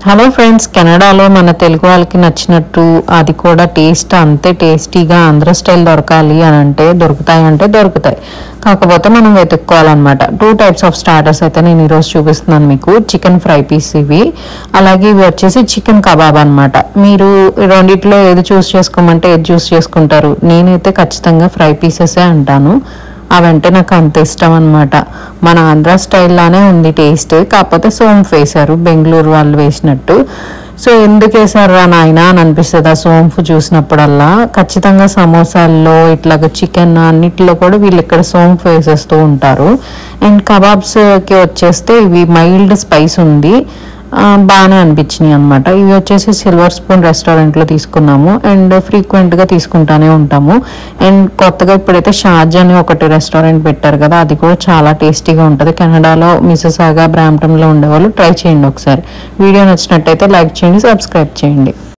Hello friends, కెనడాలో మన తెలుగు వాళ్ళకి నచ్చినట్టు అది కూడా టేస్ట్ అంతే టేస్టీగా ఆంధ్ర స్టైల్ దొరకాలి అని అంటే దొరుకుతాయి. కాకపోతే మనం వెతుక్కోవాలన్నమాట. 2 టైప్స్ ఆఫ్ స్టార్టర్స్ అయితే నేను ఈరోజు చూపిస్తున్నాను మీకు. చికెన్ ఫ్రై పీస్ ఇవి, అలాగే ఇవి వచ్చేసి చికెన్ కబాబ్ అనమాట. మీరు రెండిట్లో ఏది చూస్ చేసుకోమంటే ఏది చూస్ చేసుకుంటారు? నేనైతే ఖచ్చితంగా ఫ్రై పీసెసే అంటాను. అవంటే నాకు అంత ఇష్టం అనమాట. మన ఆంధ్ర స్టైల్లానే ఉంది టేస్ట్, కాకపోతే సోంపు వేశారు, బెంగళూరు వాళ్ళు వేసినట్టు. సో ఎందుకు వేసారా నాయన అని అనిపిస్తుంది ఆ సోంపు చూసినప్పుడల్లా. ఖచ్చితంగా సమోసాల్లో ఇట్లాగ చికెన్ అన్నిటిలో కూడా వీళ్ళు ఇక్కడ సోంపు వేసేస్తూ ఉంటారు. అండ్ కబాబ్స్కి వచ్చేస్తే ఇవి మైల్డ్ స్పైస్ ఉంది, బాగానే అనిపించినాయి అనమాట. ఇవి వచ్చేసి సిల్వర్ స్పూన్ రెస్టారెంట్లో తీసుకున్నాము అండ్ ఫ్రీక్వెంట్గా తీసుకుంటానే ఉంటాము. అండ్ కొత్తగా ఇప్పుడైతే షార్జా అని ఒకటి రెస్టారెంట్ పెట్టారు కదా, అది కూడా చాలా టేస్టీగా ఉంటుంది. కెనడాలో మిసిసాగా, బ్రాంప్టన్లో ఉండేవాళ్ళు ట్రై చేయండి ఒకసారి. వీడియో నచ్చినట్టయితే లైక్ చేయండి, సబ్స్క్రైబ్ చేయండి.